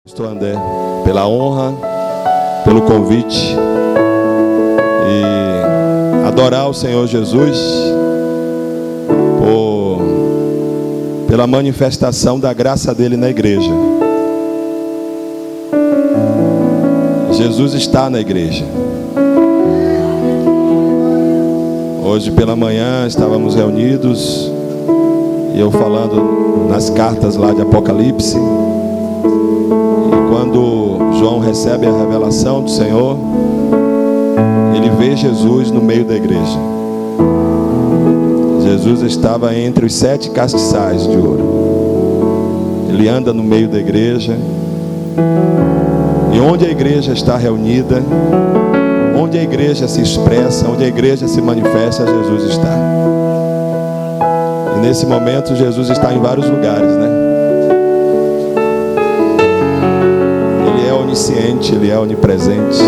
Pastor André, pela honra, pelo convite e adorar o Senhor Jesus pela manifestação da graça dele na igreja. Jesus está na igreja. Hoje pela manhã estávamos reunidos e eu falando nas cartas lá de Apocalipse. Quando João recebe a revelação do Senhor, ele vê Jesus no meio da igreja. Jesus estava entre os 7 castiçais de ouro. Ele anda no meio da igreja. E onde a igreja está reunida, onde a igreja se expressa, onde a igreja se manifesta, Jesus está. E nesse momento Jesus está em vários lugares, né? Onisciente, ele é onipresente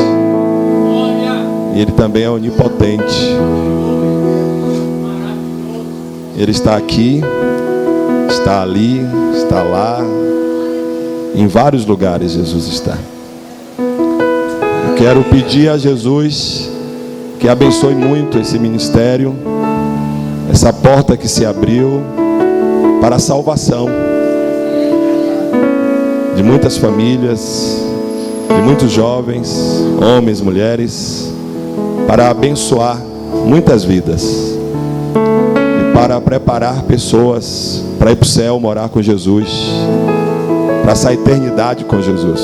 e ele também é onipotente. Ele está aqui, está ali, está lá, em vários lugares Jesus está. Eu quero pedir a Jesus que abençoe muito esse ministério, essa porta que se abriu para a salvação de muitas famílias, de muitos jovens, homens, mulheres, para abençoar muitas vidas e para preparar pessoas para ir para o céu morar com Jesus, para essa eternidade com Jesus.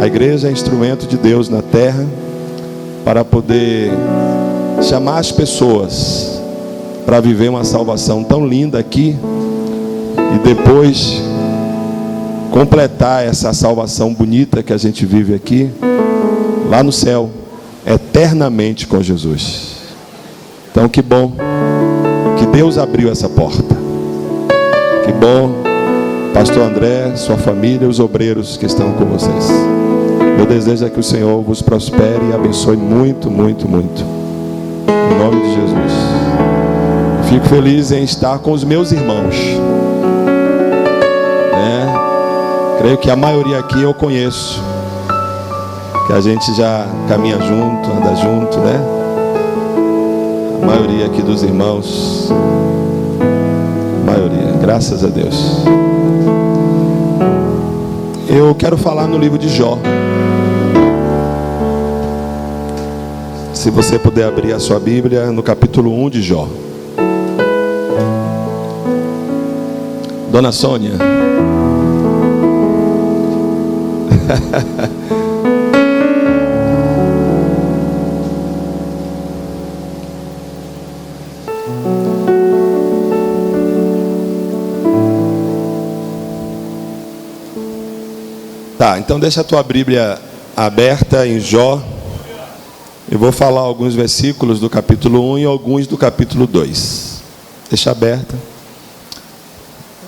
A igreja é instrumento de Deus na terra para poder chamar as pessoas para viver uma salvação tão linda aqui e depois completar essa salvação bonita que a gente vive aqui, lá no céu, eternamente com Jesus. Então que bom que Deus abriu essa porta. Que bom, Pastor André, sua família, os obreiros que estão com vocês. Meu desejo é que o Senhor vos prospere e abençoe muito, muito, muito. Em nome de Jesus. Fico feliz em estar com os meus irmãos. Creio que a maioria aqui eu conheço, que a gente já caminha junto, anda junto, né? A maioria aqui dos irmãos, a maioria, graças a Deus. Eu quero falar no livro de Jó. Se você puder abrir a sua Bíblia no capítulo 1 de Jó. Dona Sônia. Tá, então deixa a tua Bíblia aberta em Jó. Eu vou falar alguns versículos do capítulo 1 e alguns do capítulo 2. Deixa aberta.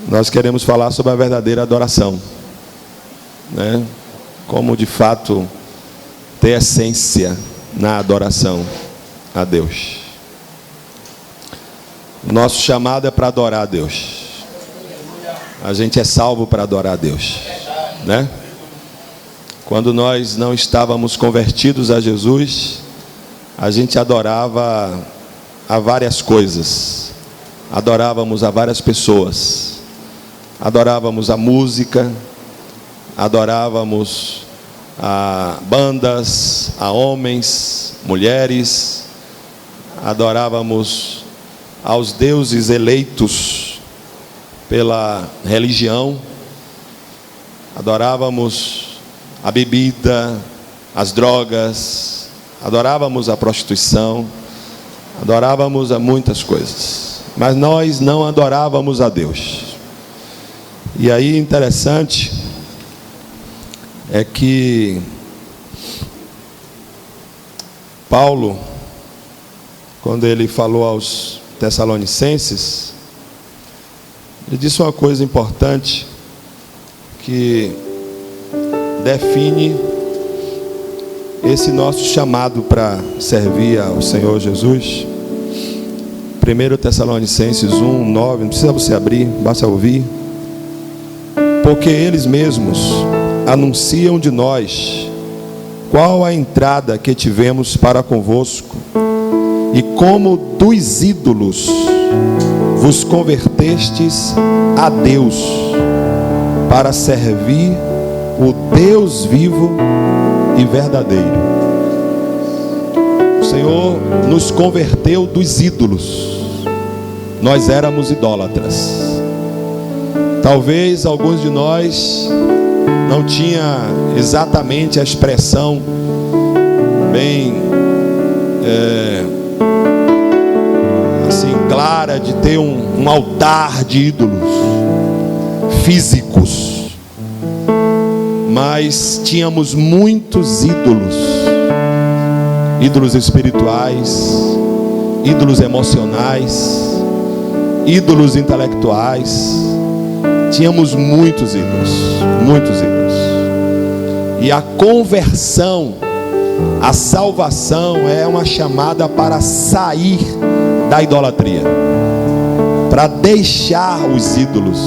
Nós queremos falar sobre a verdadeira adoração, né? Como de fato ter essência na adoração a Deus. Nosso chamado é para adorar a Deus. A gente é salvo para adorar a Deus, né? Quando nós não estávamos convertidos a Jesus, a gente adorava a várias coisas. Adorávamos a várias pessoas. Adorávamos a música, adorávamos a bandas, a homens, mulheres, adorávamos aos deuses eleitos pela religião, adorávamos a bebida, as drogas, adorávamos a prostituição, adorávamos a muitas coisas, mas nós não adorávamos a Deus. E aí interessante é que Paulo, quando ele falou aos Tessalonicenses, ele disse uma coisa importante que define esse nosso chamado para servir ao Senhor Jesus. 1 Tessalonicenses 1:9, não precisa você abrir, basta ouvir. Porque eles mesmos anunciam de nós qual a entrada que tivemos para convosco, e como dos ídolos vos convertestes a Deus, para servir o Deus vivo e verdadeiro. O Senhor nos converteu dos ídolos. Nós éramos idólatras. Talvez alguns de nós não tinha exatamente a expressão bem assim clara de ter um altar de ídolos físicos, mas tínhamos muitos ídolos, ídolos espirituais, ídolos emocionais, ídolos intelectuais. Tínhamos muitos ídolos, muitos ídolos. E a conversão, a salvação é uma chamada para sair da idolatria, para deixar os ídolos,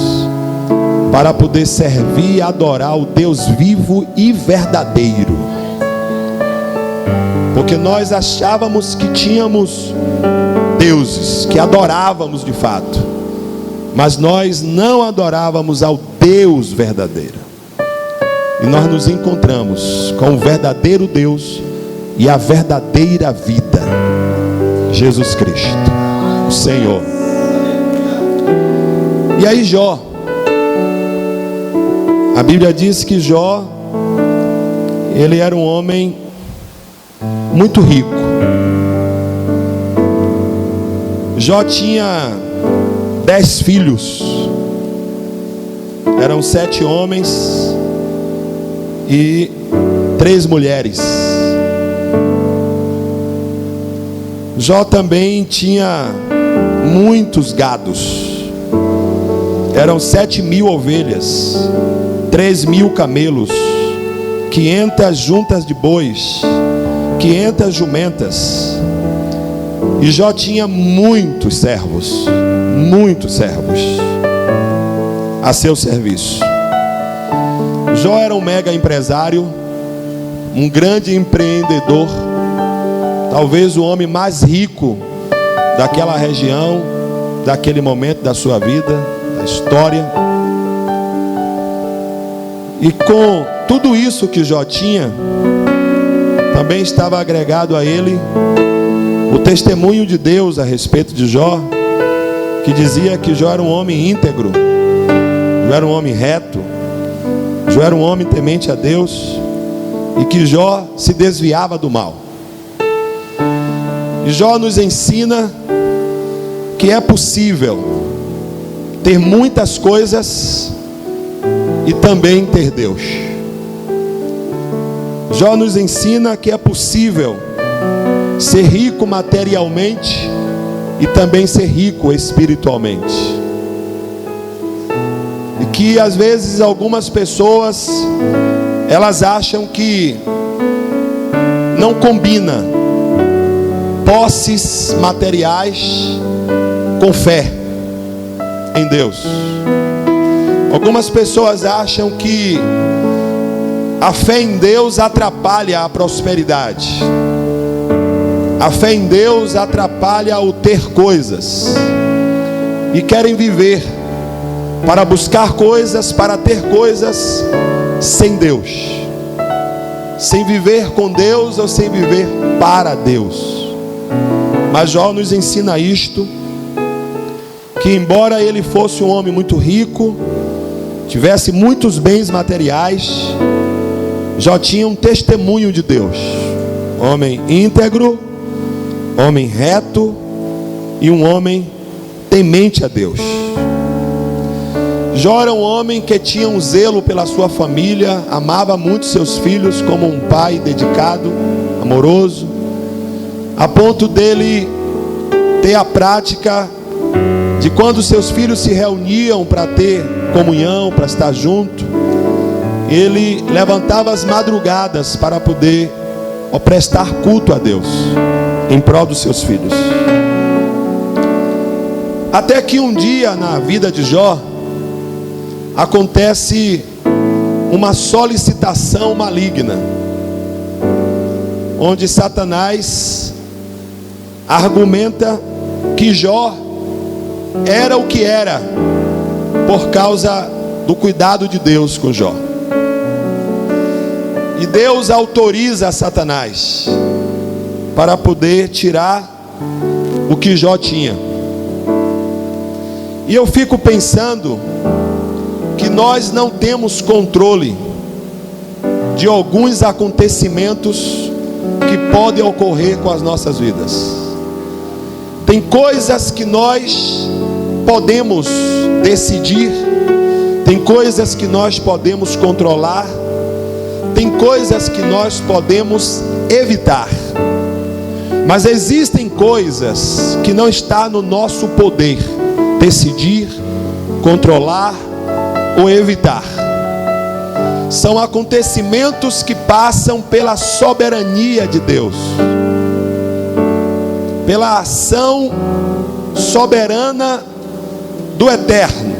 para poder servir e adorar o Deus vivo e verdadeiro. Porque nós achávamos que tínhamos deuses, que adorávamos de fato, mas nós não adorávamos ao Deus verdadeiro. E nós nos encontramos com o verdadeiro Deus e a verdadeira vida, Jesus Cristo, o Senhor. E aí Jó, a Bíblia diz que Jó, ele era um homem muito rico. Jó tinha 10 filhos. Eram 7 homens e 3 mulheres. Jó também tinha muitos gados. Eram 7.000 ovelhas, 3.000 camelos, 500 juntas de bois, 500 jumentas. E Jó tinha muitos servos a seu serviço. Jó era um mega empresário, um grande empreendedor, talvez o homem mais rico daquela região, daquele momento da sua vida, da história. E com tudo isso que Jó tinha, também estava agregado a ele o testemunho de Deus a respeito de Jó, que dizia que Jó era um homem íntegro, Jó era um homem reto, Jó era um homem temente a Deus, e que Jó se desviava do mal. E Jó nos ensina que é possível ter muitas coisas e também ter Deus. Jó nos ensina que é possível ser rico materialmente e também ser rico espiritualmente. E que às vezes algumas pessoas, elas acham que não combina posses materiais com fé em Deus. Algumas pessoas acham que a fé em Deus atrapalha a prosperidade. A fé em Deus atrapalha o ter coisas. E querem viver para buscar coisas, para ter coisas sem Deus. Sem viver com Deus ou sem viver para Deus. Mas Jó nos ensina isto, que embora ele fosse um homem muito rico, tivesse muitos bens materiais, Jó tinha um testemunho de Deus. Homem íntegro, homem reto e um homem temente a Deus. Jó era um homem que tinha um zelo pela sua família, amava muito seus filhos como um pai dedicado, amoroso, a ponto dele ter a prática de quando seus filhos se reuniam para ter comunhão, para estar junto, ele levantava as madrugadas para poder prestar culto a Deus em prol dos seus filhos. Até que um dia na vida de Jó acontece uma solicitação maligna, onde Satanás argumenta que Jó era o que era por causa do cuidado de Deus com Jó. E Deus autoriza Satanás para poder tirar o que Jó tinha. E eu fico pensando que nós não temos controle de alguns acontecimentos que podem ocorrer com as nossas vidas. Tem coisas que nós podemos decidir, tem coisas que nós podemos controlar, tem coisas que nós podemos evitar. Mas existem coisas que não está no nosso poder decidir, controlar ou evitar. São acontecimentos que passam pela soberania de Deus, pela ação soberana do Eterno,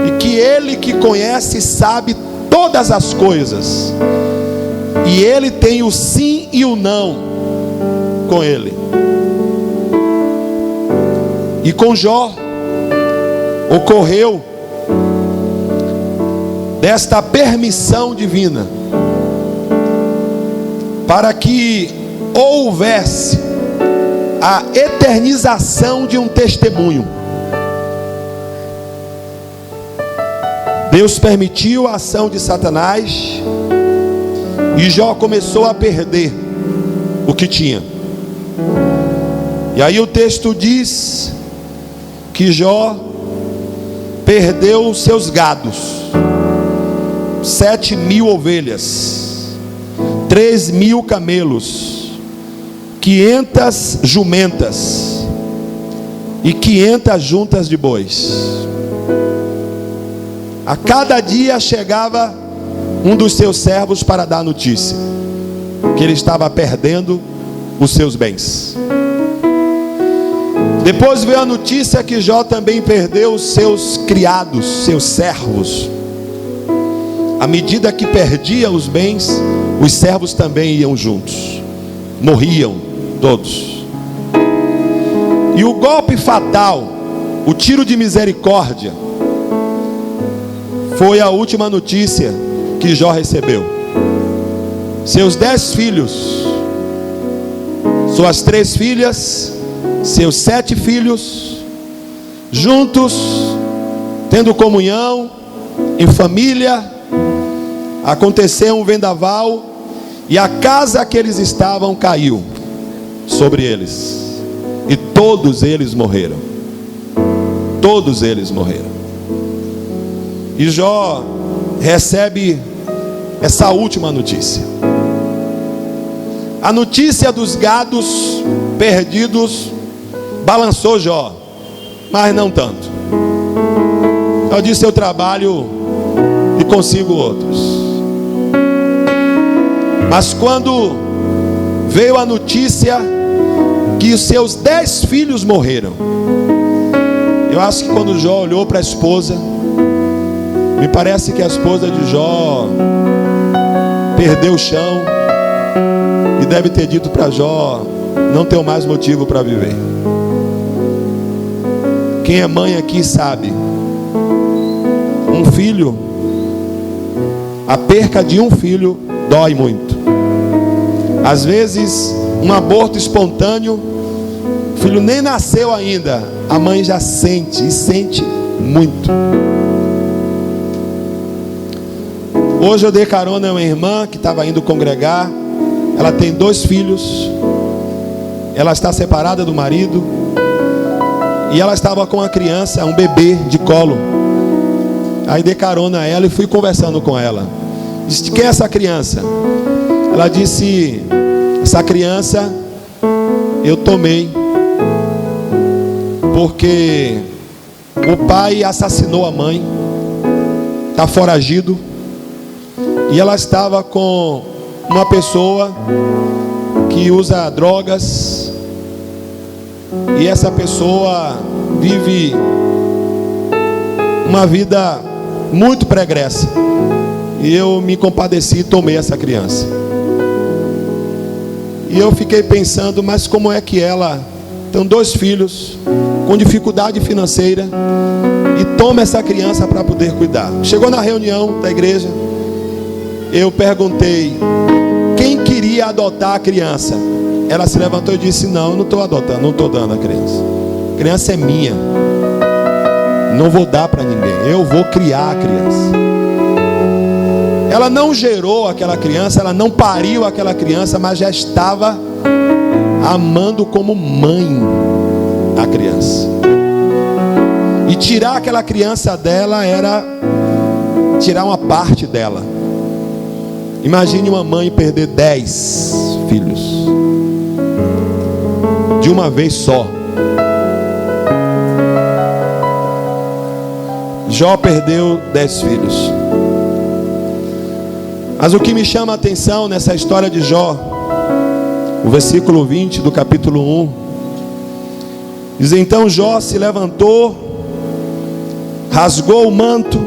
e que Ele que conhece sabe todas as coisas, e Ele tem o sim e o não com Ele. E com Jó ocorreu desta permissão divina para que houvesse a eternização de um testemunho. Deus permitiu a ação de Satanás e Jó começou a perder o que tinha. E aí o texto diz que Jó perdeu os seus gados, 7.000 ovelhas, 3.000 camelos, 500 jumentas e 500 juntas de bois. A cada dia chegava um dos seus servos para dar notícia que ele estava perdendo os seus bens. Depois veio a notícia que Jó também perdeu os seus criados, seus servos. À medida que perdia os bens, os servos também iam juntos, morriam todos. E o golpe fatal, o tiro de misericórdia, foi a última notícia que Jó recebeu. Seus 10 filhos, suas 3 filhas, seus 7 filhos, juntos, tendo comunhão, em família, aconteceu um vendaval, e a casa que eles estavam caiu sobre eles, e todos eles morreram. Todos eles morreram. E Jó recebe essa última notícia. A notícia dos gados perdidos balançou Jó, mas não tanto. Eu disse: eu trabalho e consigo outros. Mas quando veio a notícia que os seus 10 filhos morreram, eu acho que quando Jó olhou para a esposa, me parece que a esposa de Jó perdeu o chão e deve ter dito para Jó: não tenho mais motivo para viver. Quem é mãe aqui sabe, um filho, a perca de um filho dói muito. Às vezes um aborto espontâneo, o filho nem nasceu ainda, a mãe já sente, e sente muito. Hoje eu dei carona a uma irmã que estava indo congregar. Ela tem 2 filhos, ela está separada do marido, e ela estava com uma criança, um bebê de colo. Aí dei carona a ela e fui conversando com ela. Disse: de quem é essa criança? Ela disse: essa criança eu tomei porque o pai assassinou a mãe, está foragido, e ela estava com uma pessoa que usa drogas, e essa pessoa vive uma vida muito pregressa. E eu me compadeci e tomei essa criança. E eu fiquei pensando, mas como é que ela tem 2 filhos com dificuldade financeira e toma essa criança para poder cuidar? Chegou na reunião da igreja, eu perguntei quem queria adotar a criança. Ela se levantou e disse: não, eu não estou adotando, não estou dando a criança. A criança é minha, não vou dar para ninguém, eu vou criar a criança. Ela não gerou aquela criança, ela não pariu aquela criança, mas já estava amando como mãe a criança. E tirar aquela criança dela era tirar uma parte dela. Imagine uma mãe perder 10 filhos de uma vez só. Jó perdeu 10 filhos. Mas o que me chama a atenção nessa história de Jó, o versículo 20 do capítulo 1, diz: então Jó se levantou, rasgou o manto,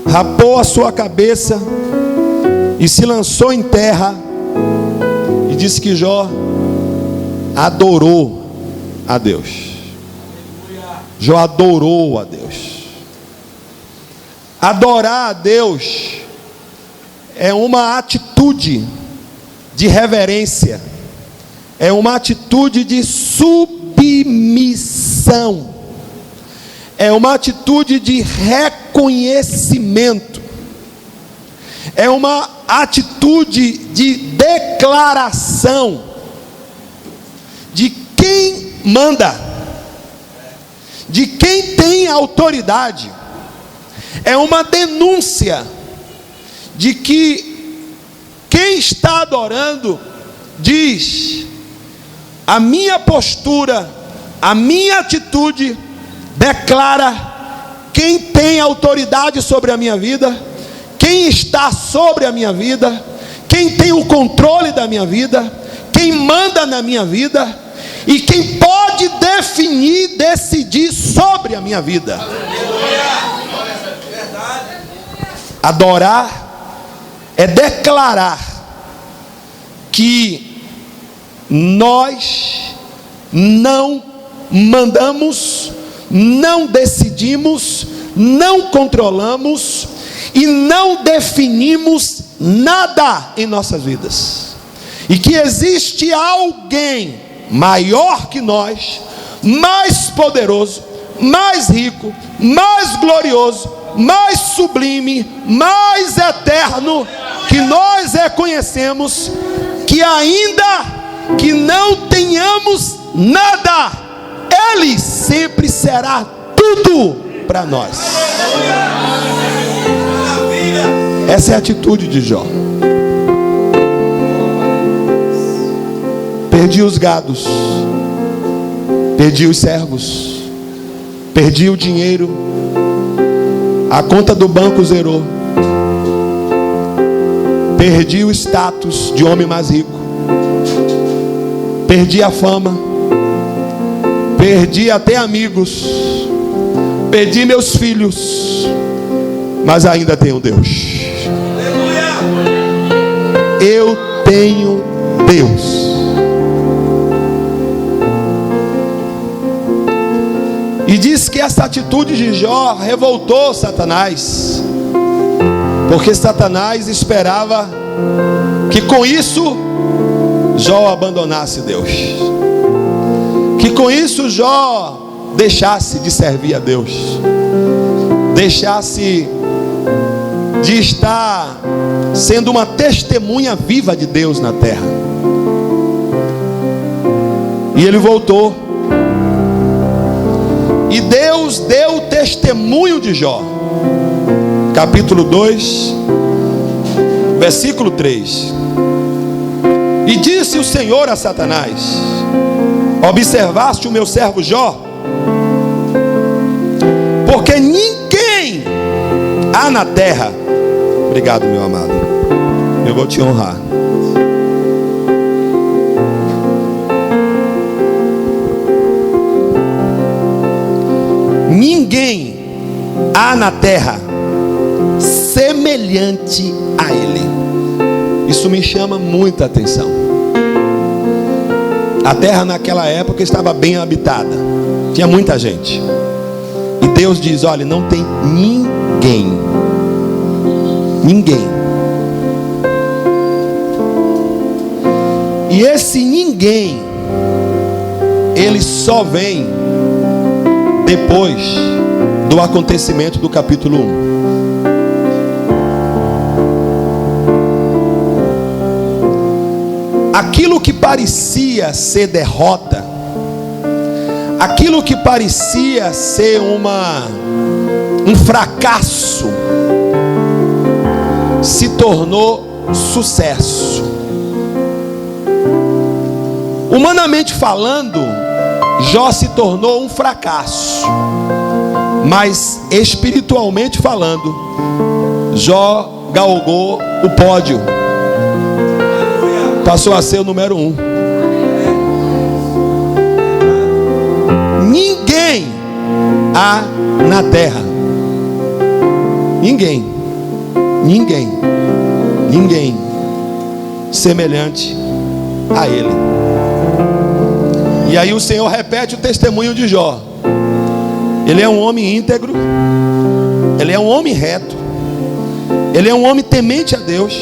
rapou a sua cabeça e se lançou em terra. E diz que Jó adorou a Deus. Jó adorou a Deus. Adorar a Deus é uma atitude de reverência, é uma atitude de submissão, é uma atitude de reconhecimento, é uma atitude de declaração de quem manda, de quem tem autoridade. É uma denúncia de que quem está adorando diz: a minha postura, a minha atitude declara quem tem autoridade sobre a minha vida, quem está sobre a minha vida, quem tem o controle da minha vida, quem manda na minha vida e quem pode definir, decidir sobre a minha vida. Adorar é declarar que nós não mandamos, não decidimos, não controlamos e não definimos nada em nossas vidas, e que existe alguém maior que nós, mais poderoso, mais rico, mais glorioso, mais sublime, mais eterno, que nós reconhecemos, que ainda que não tenhamos nada, Ele sempre será tudo para nós. Essa é a atitude de Jó. Perdi os gados, perdi os servos, perdi o dinheiro, a conta do banco zerou, perdi o status de homem mais rico, perdi a fama, perdi até amigos, perdi meus filhos, mas ainda tenho Deus. Eu tenho Deus. E diz que essa atitude de Jó revoltou Satanás, porque Satanás esperava que com isso Jó abandonasse Deus, que com isso Jó deixasse de servir a Deus, deixasse de estar sendo uma testemunha viva de Deus na terra. E ele voltou, e Deus deu testemunho de Jó. Capítulo 2, versículo 3. E disse o Senhor a Satanás: observaste o meu servo Jó? Porque ninguém há na terra. Obrigado, meu amado, eu vou te honrar. há na terra semelhante a ele. Isso me chama muita atenção. A terra naquela época estava bem habitada, tinha muita gente. E Deus diz: olha, não tem ninguém. E esse ninguém, ele só vem depois do acontecimento do capítulo 1. Aquilo que parecia ser derrota, aquilo que parecia ser um fracasso, se tornou sucesso. Humanamente falando, Jó se tornou um fracasso, mas espiritualmente falando, Jó galgou o pódio, passou a ser o número 1. Ninguém há na terra, ninguém semelhante a ele. E aí o Senhor repete o testemunho de Jó. Ele é um homem íntegro, ele é um homem reto, ele é um homem temente a Deus,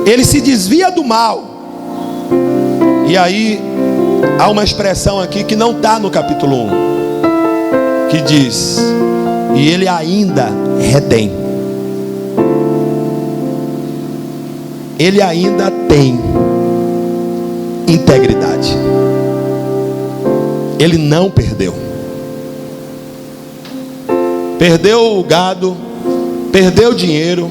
ele se desvia do mal. E aí há uma expressão aqui que não está no capítulo 1, que diz: e ele ainda retém. Ele ainda tem integridade. Ele não perdeu. Perdeu o gado, perdeu o dinheiro,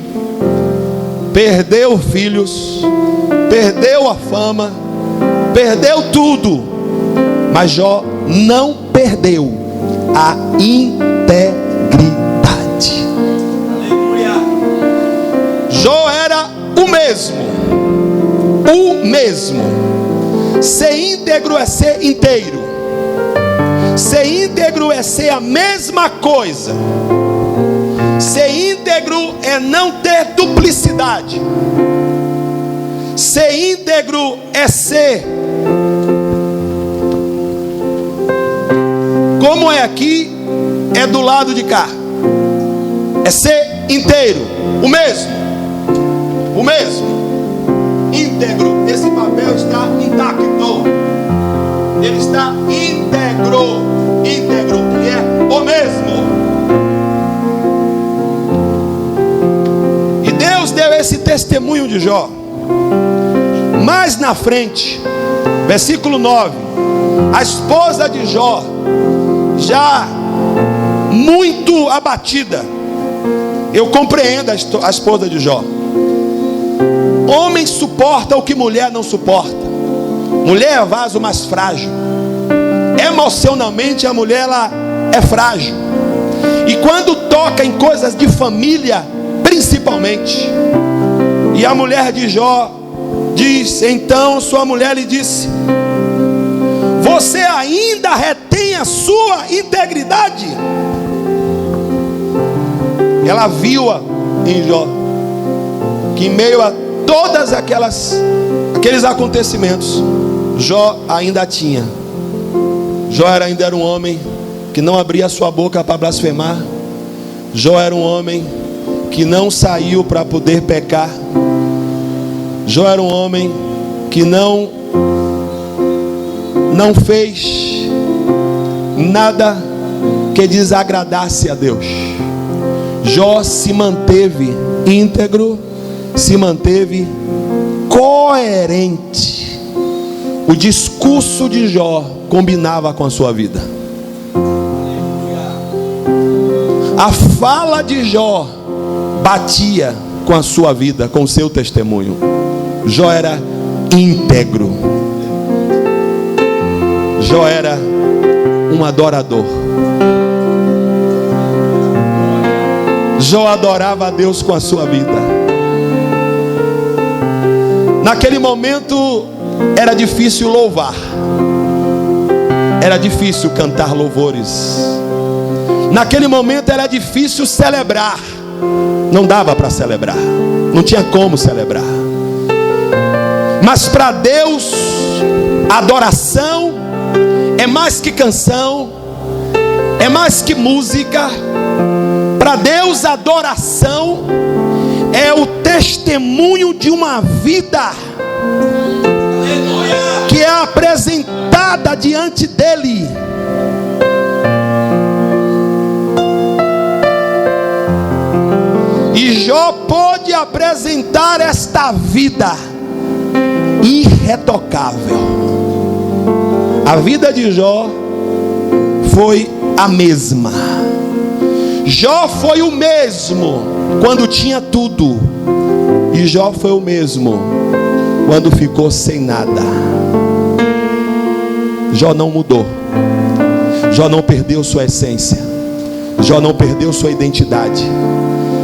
perdeu filhos, perdeu a fama, perdeu tudo, mas Jó não perdeu a integridade. Aleluia. Jó era o mesmo. Ser íntegro é ser inteiro. Ser íntegro é ser a mesma coisa. Ser íntegro é não ter duplicidade. Ser íntegro é ser, como é aqui, é do lado de cá. É ser inteiro, o mesmo. Íntegro, esse papel está intacto. Ele está íntegro, que é o mesmo. E Deus deu esse testemunho de Jó. Mais na frente, versículo 9, a esposa de Jó, já muito abatida. Eu compreendo a esposa de Jó. Homem suporta o que mulher não suporta. Mulher é vaso mais frágil. Emocionalmente a mulher, ela é frágil. E quando toca em coisas de família, principalmente. E a mulher de Jó diz, então sua mulher lhe disse: você ainda retém a sua integridade? Ela viu em Jó que em meio a todas aqueles acontecimentos, Jó ainda tinha. Jó ainda era um homem que não abria a sua boca para blasfemar. Jó era um homem que não saiu para poder pecar. Jó era um homem que não fez nada que desagradasse a Deus. Jó se manteve íntegro, se manteve coerente. O discurso de Jó combinava com a sua vida. A fala de Jó batia com a sua vida, com o seu testemunho. Jó era íntegro. Jó era um adorador. Jó adorava a Deus com a sua vida. Naquele momento era difícil louvar, era difícil cantar louvores, Naquele momento era difícil celebrar. Não dava para celebrar. Não tinha como celebrar. Mas para Deus, adoração é mais que canção, é mais que música. Para Deus, adoração é o testemunho de uma vida que é apresentada diante dele. E Jó pôde apresentar esta vida irretocável. A vida de Jó foi a mesma. Jó foi o mesmo quando tinha tudo, e Jó foi o mesmo quando ficou sem nada. Jó não mudou. Jó não perdeu sua essência. Jó não perdeu sua identidade.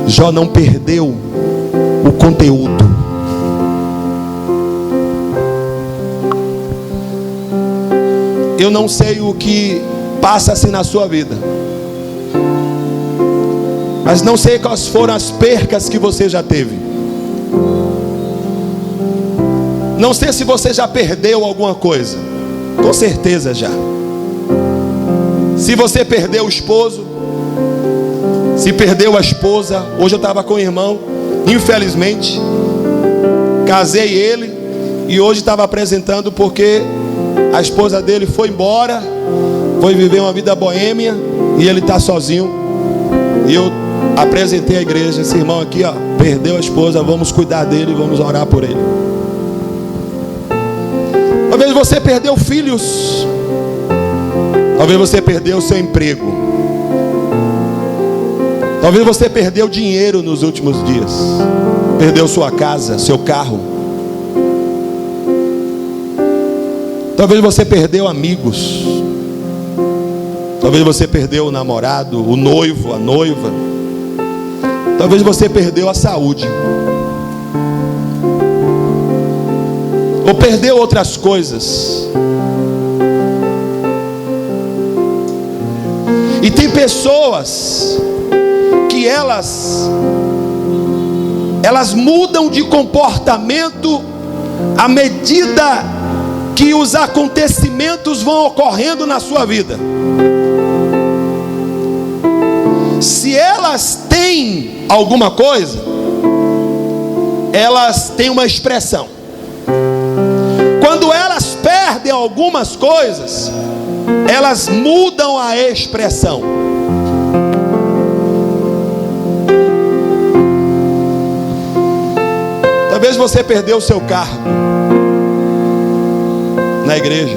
Jó não perdeu o conteúdo. Eu não sei o que passa-se na sua vida, mas não sei quais foram as percas que você já teve. Não sei se você já perdeu alguma coisa. Com certeza já. Se você perdeu o esposo, se perdeu a esposa. Hoje eu estava com o irmão, infelizmente casei ele, e hoje estava apresentando porque a esposa dele foi embora, foi viver uma vida boêmia, e ele está sozinho. E eu apresentei a igreja: esse irmão aqui, ó, perdeu a esposa, vamos cuidar dele, vamos orar por ele. Talvez você perdeu filhos, talvez você perdeu o seu emprego, talvez você perdeu dinheiro nos últimos dias, perdeu sua casa, seu carro. Talvez você perdeu amigos, talvez você perdeu o namorado, o noivo, a noiva. Talvez você perdeu a saúde, ou perdeu outras coisas. E tem pessoas que elas mudam de comportamento à medida que os acontecimentos vão ocorrendo na sua vida. Se elas têm alguma coisa, elas têm uma expressão. Quando elas perdem algumas coisas, elas mudam a expressão. Talvez você perdeu o seu cargo na igreja,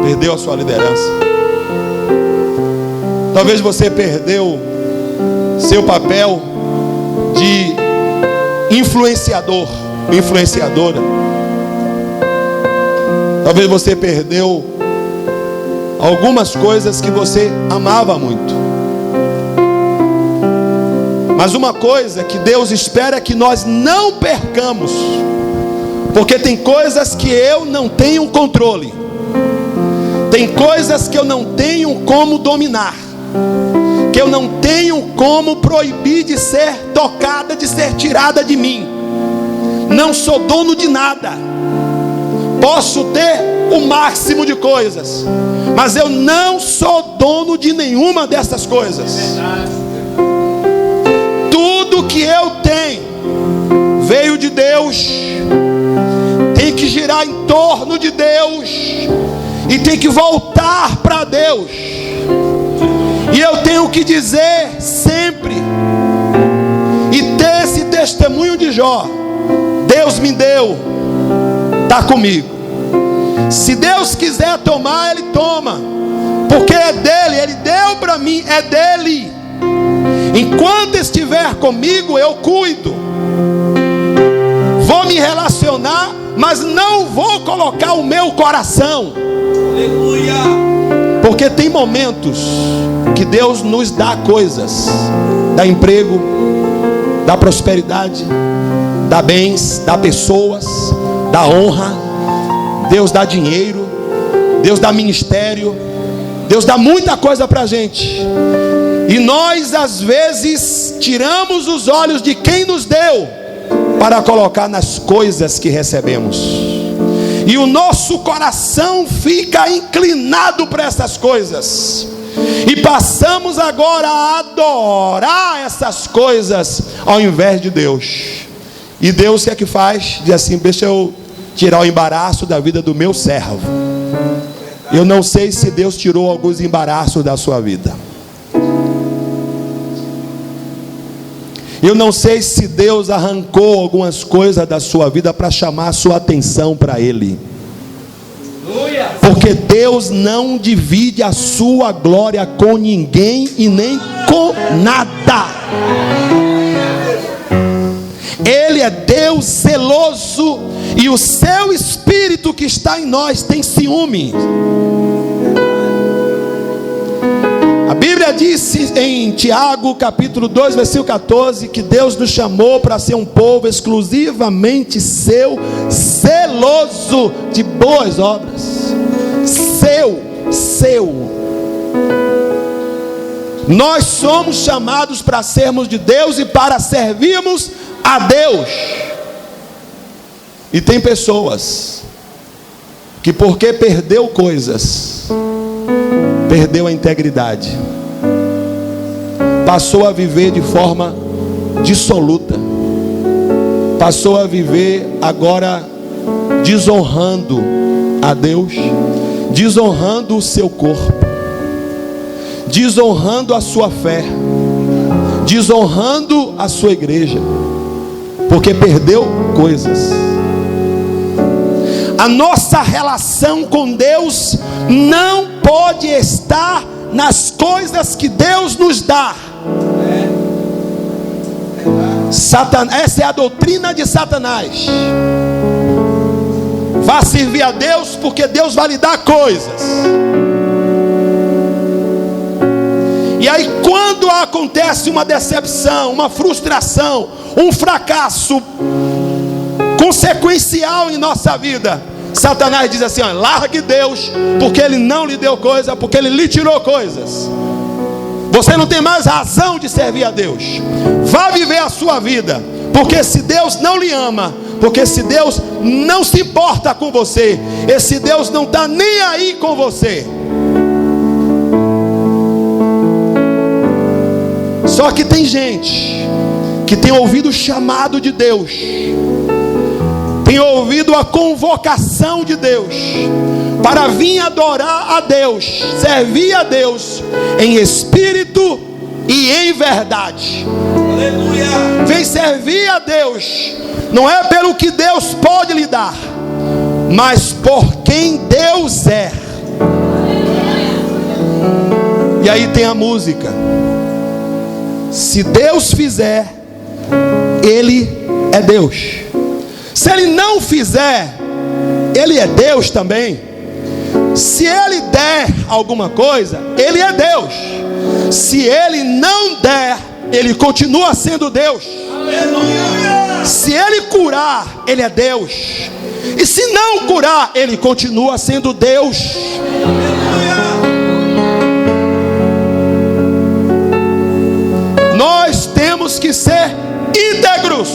perdeu a sua liderança. Talvez você perdeu seu papel de influenciador, influenciadora. Talvez você perdeu algumas coisas que você amava muito. Mas uma coisa que Deus espera que nós não percamos, porque tem coisas que eu não tenho controle, tem coisas que eu não tenho como dominar, que eu não tenho como proibir de ser tocada, de ser tirada de mim. Não sou dono de nada. Posso ter o máximo de coisas, mas eu não sou dono de nenhuma dessas coisas. Tudo que eu tenho veio de Deus, tem que girar em torno de Deus e tem que voltar para Deus. E eu tenho que dizer sempre e ter esse testemunho de Jó: Deus me deu, está comigo. Se Deus quiser tomar, Ele toma, porque é dele. Ele deu para mim, é dele. Enquanto estiver comigo, eu cuido. Vou me relacionar, mas não vou colocar o meu coração. Aleluia. Porque tem momentos que Deus nos dá coisas, dá emprego, dá prosperidade, dá bens, dá pessoas, dá honra. Deus dá dinheiro, Deus dá ministério, Deus dá muita coisa para a gente, e nós às vezes tiramos os olhos de quem nos deu para colocar nas coisas que recebemos, e o nosso coração fica inclinado para essas coisas, e passamos agora a adorar essas coisas ao invés de Deus. E Deus o que é que faz? Diz assim: deixa eu tirar o embaraço da vida do meu servo. Eu não sei se Deus tirou alguns embaraços da sua vida. Eu não sei se Deus arrancou algumas coisas da sua vida para chamar a sua atenção para Ele. Porque Deus não divide a sua glória com ninguém e nem com nada. Ele é Deus zeloso, e o seu Espírito que está em nós tem ciúme. A Bíblia diz em Tiago capítulo 2 versículo 14 que Deus nos chamou para ser um povo exclusivamente seu, zeloso de boas obras. Seu. Nós somos chamados para sermos de Deus e para servirmos a Deus. E tem pessoas que, porque perdeu coisas, perdeu a integridade, passou a viver de forma dissoluta, passou a viver agora desonrando a Deus, desonrando o seu corpo, desonrando a sua fé, desonrando a sua igreja, porque perdeu coisas. A nossa relação com Deus não pode estar nas coisas que Deus nos dá. Essa é a doutrina de Satanás. Vá servir a Deus, porque Deus vai lhe dar coisas. E aí, quando acontece uma decepção, uma frustração, um fracasso consequencial em nossa vida, Satanás diz assim: ó, largue Deus, porque Ele não lhe deu coisa, porque Ele lhe tirou coisas. Você não tem mais razão de servir a Deus. Vá viver a sua vida, porque se Deus não lhe ama, porque se Deus não se importa com você, esse Deus não está nem aí com você. Só que tem gente que tem ouvido o chamado de Deus, tem ouvido a convocação de Deus para vir adorar a Deus, servir a Deus em espírito e em verdade. Aleluia. Vem servir a Deus, não é pelo que Deus pode lhe dar, mas por quem Deus é. E aí tem a música: se Deus fizer, Ele é Deus. Se Ele não fizer, Ele é Deus também. Se Ele der alguma coisa, Ele é Deus. Se Ele não der, Ele continua sendo Deus. Aleluia. Se Ele curar, Ele é Deus. E se não curar, Ele continua sendo Deus. Aleluia. Nós temos que ser íntegros.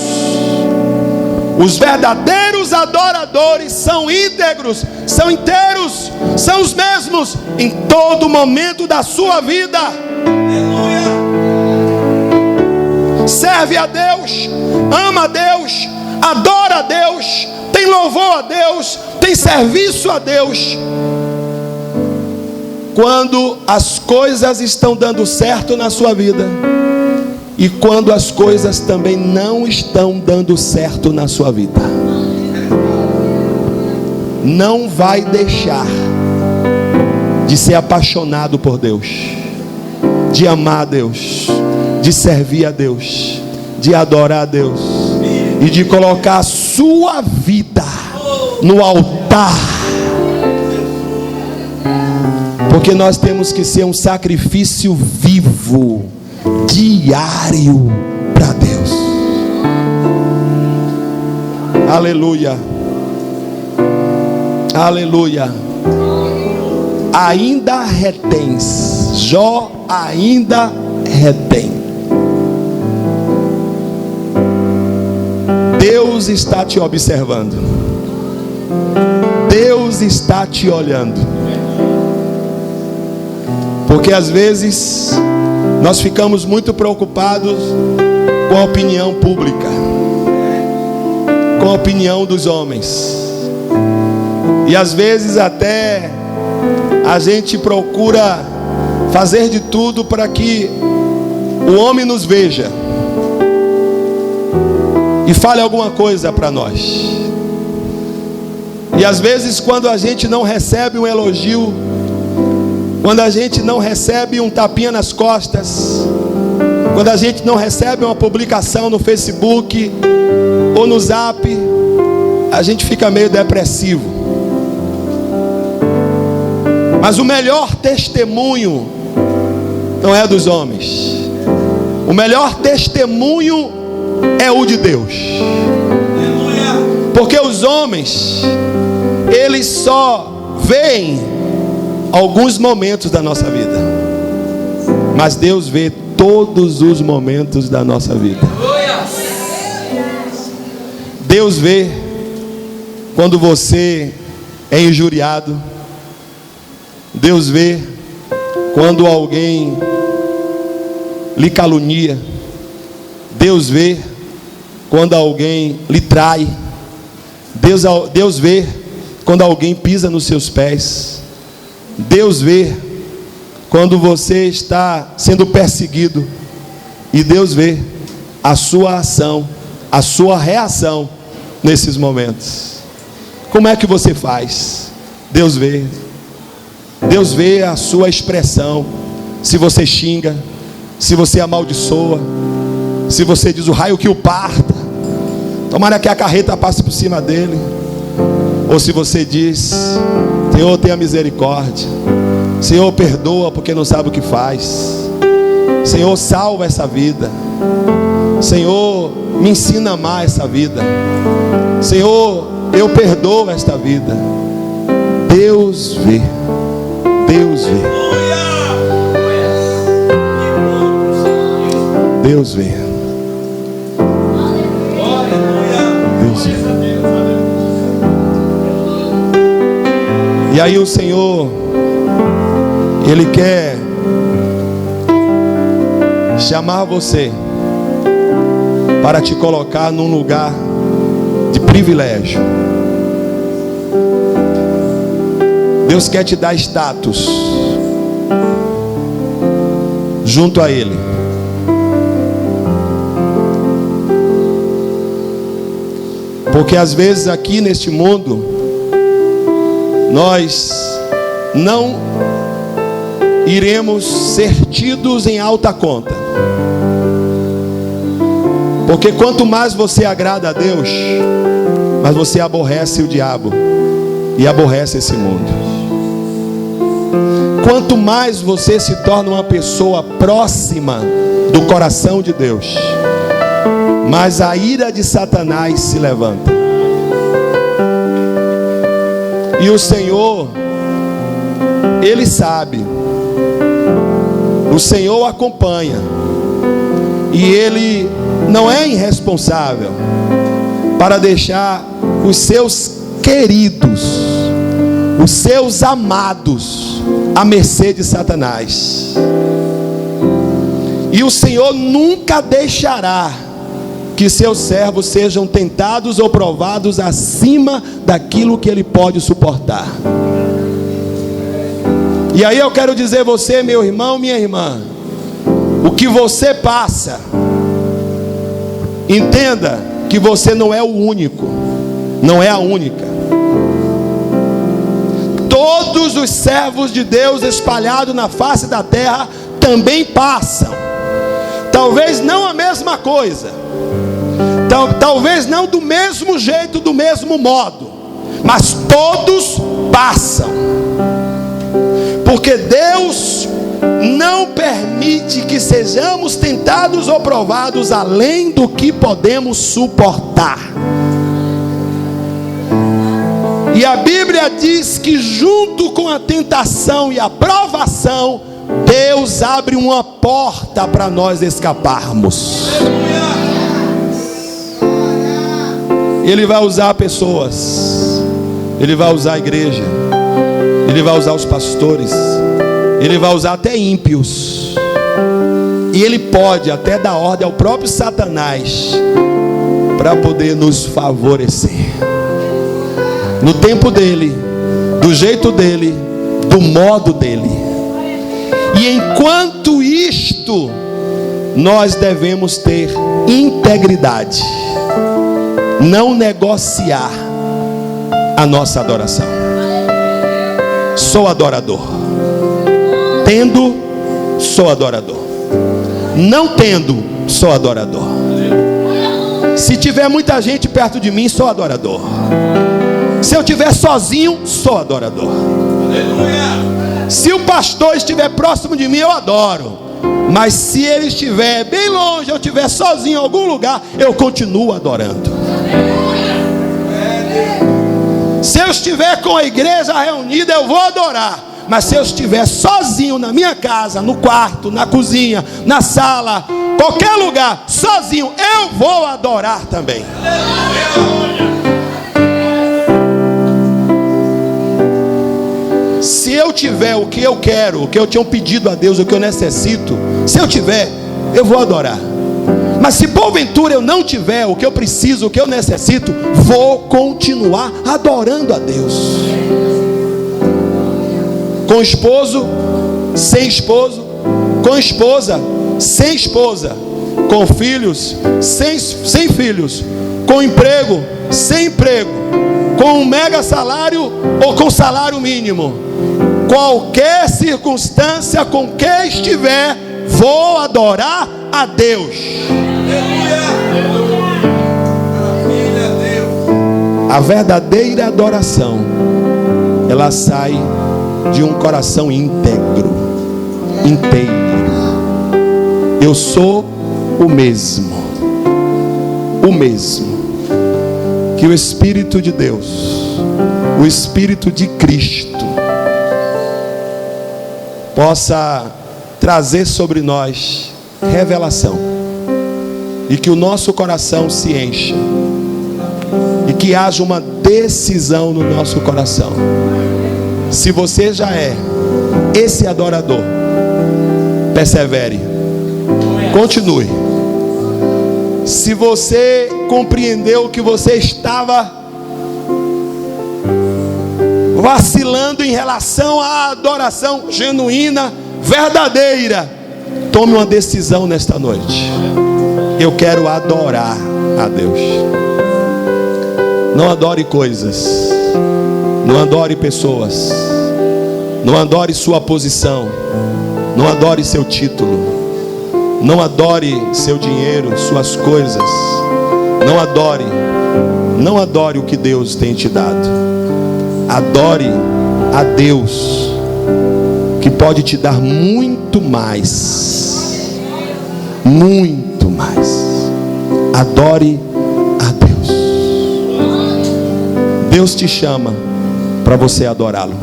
Os verdadeiros adoradores são íntegros, são inteiros, são os mesmos em todo momento da sua vida. Aleluia. Serve a Deus, ama a Deus, adora a Deus, tem louvor a Deus, tem serviço a Deus. Quando as coisas estão dando certo na sua vida, e quando as coisas também não estão dando certo na sua vida, não vai deixar de ser apaixonado por Deus, de amar a Deus, de servir a Deus, de adorar a Deus e de colocar a sua vida no altar. Porque nós temos que ser um sacrifício vivo, diário para Deus. Aleluia. Aleluia. ainda retens. Jó ainda retém. Deus está te observando. Deus está te olhando. Porque às vezes nós ficamos muito preocupados com a opinião pública, com a opinião dos homens. E às vezes até a gente procura fazer de tudo para que o homem nos veja e fale alguma coisa para nós. E às vezes quando a gente não recebe um elogio, quando a gente não recebe um tapinha nas costas, quando a gente não recebe uma publicação no Facebook ou no Zap, a gente fica meio depressivo. Mas o melhor testemunho não é dos homens. O melhor testemunho é o de Deus. Porque os homens, eles só veem alguns momentos da nossa vida, mas Deus vê todos os momentos da nossa vida. Deus vê quando você é injuriado. Deus vê quando alguém lhe calunia. Deus vê quando alguém lhe trai. Deus vê quando alguém pisa nos seus pés. Deus vê quando você está sendo perseguido. E Deus vê a sua ação, a sua reação nesses momentos. Como é que você faz? Deus vê. Deus vê a sua expressão. Se você xinga, se você amaldiçoa, se você diz o raio que o parta, tomara que a carreta passe por cima dele. Ou se você diz: Senhor, tenha misericórdia. Senhor, perdoa porque não sabe o que faz. Senhor, salva essa vida. Senhor, me ensina a amar essa vida. Senhor, eu perdoo esta vida. Deus vê. Deus vê. Deus vê. Deus vê. E aí o Senhor, Ele quer chamar você para te colocar num lugar de privilégio. Deus quer te dar status junto a Ele. Porque às vezes aqui neste mundo nós não iremos ser tidos em alta conta. Porque quanto mais você agrada a Deus, mais você aborrece o diabo e aborrece esse mundo. Quanto mais você se torna uma pessoa próxima do coração de Deus, mais a ira de Satanás se levanta. E o Senhor, Ele sabe. O Senhor acompanha. E Ele não é irresponsável para deixar os seus queridos, os seus amados, à mercê de Satanás. E o Senhor nunca deixará que seus servos sejam tentados ou provados acima daquilo que ele pode suportar. E aí eu quero dizer a você, meu irmão, minha irmã, o que você passa, entenda que você não é o único, não é a única. Todos os servos de Deus espalhados na face da terra também passam. Talvez não a mesma coisa, talvez não do mesmo jeito, do mesmo modo, mas todos passam. Porque Deus não permite que sejamos tentados ou provados além do que podemos suportar. E a Bíblia diz que junto com a tentação e a provação, Deus abre uma porta para nós escaparmos. Ele vai usar pessoas, Ele vai usar a igreja, Ele vai usar os pastores, Ele vai usar até ímpios. E Ele pode até dar ordem ao próprio Satanás para poder nos favorecer. No tempo dele, do jeito dele, do modo dele. E enquanto isto, nós devemos ter integridade, não negociar a nossa adoração. Sou adorador. Tendo, sou adorador. Não tendo, sou adorador. Se tiver muita gente perto de mim, sou adorador. Se eu estiver sozinho, sou adorador. Se o pastor estiver próximo de mim, eu adoro. Mas se ele estiver bem longe, eu estiver sozinho em algum lugar, eu continuo adorando. Se eu estiver com a igreja reunida, eu vou adorar. Mas se eu estiver sozinho na minha casa, no quarto, na cozinha, na sala, qualquer lugar, sozinho, eu vou adorar também. Se eu tiver o que eu quero, o que eu tinha pedido a Deus, o que eu necessito, se eu tiver, eu vou adorar. Mas se porventura eu não tiver o que eu preciso, o que eu necessito, vou continuar adorando a Deus. Com esposo, sem esposo, com esposa, sem esposa, com filhos, sem filhos, com emprego, sem emprego, com um mega salário ou com salário mínimo. Qualquer circunstância com que estiver, vou adorar a Deus. A verdadeira adoração, ela sai de um coração íntegro, inteiro. Eu sou o mesmo que o Espírito de Deus, o Espírito de Cristo, possa trazer sobre nós revelação, e que o nosso coração se encha, e que haja uma decisão no nosso coração. Se você já é esse adorador, persevere, continue. Se você compreendeu que você estava vacilando em relação à adoração genuína, verdadeira, tome uma decisão nesta noite. Eu quero adorar a Deus. Não adore coisas, não adore pessoas, não adore sua posição, não adore seu título, não adore seu dinheiro, suas coisas. Não adore o que Deus tem te dado. Adore a Deus, que pode te dar muito mais. Muito mais. Adore a Deus. Deus te chama para você adorá-lo.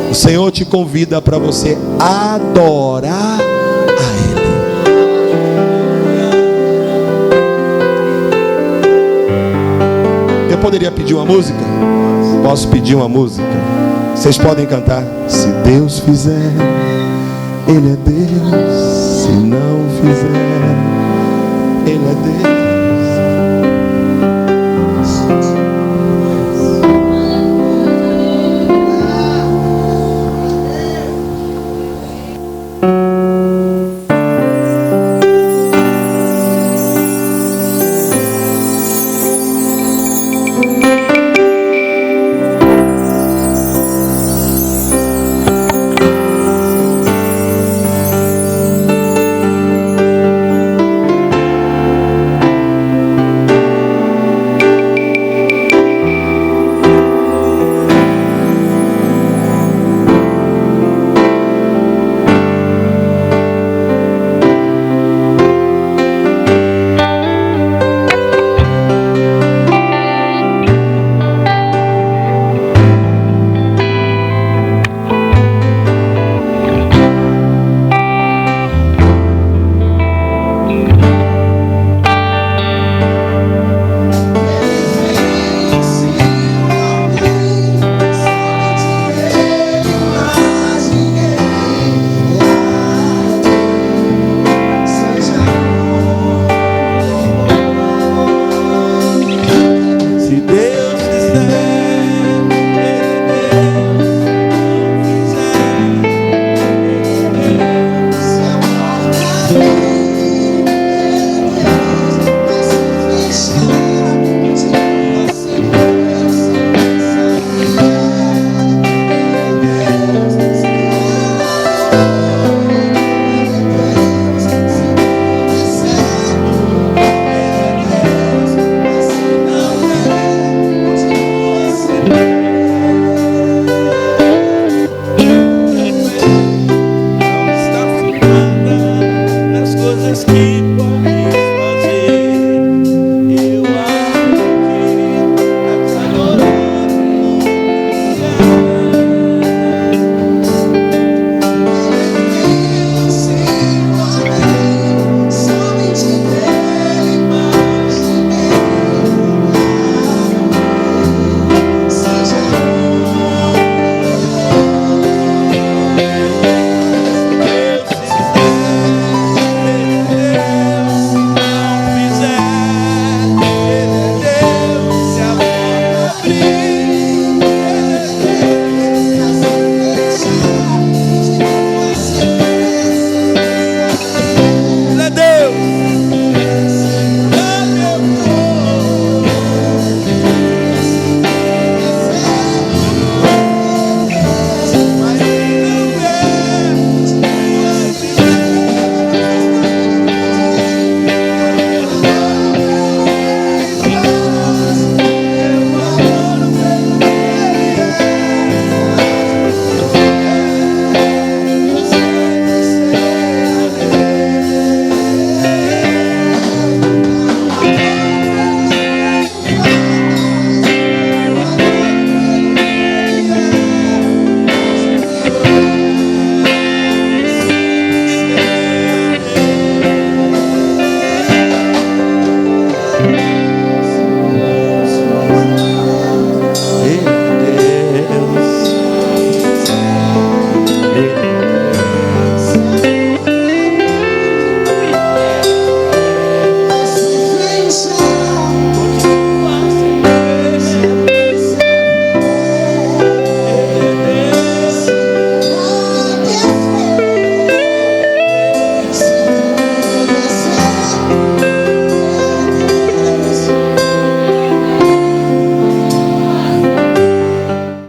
O Senhor te convida para você adorar a Ele. Eu poderia pedir uma música? Posso pedir uma música? Vocês podem cantar. Se Deus fizer, Ele é Deus. Se não fizer, Ele é Deus.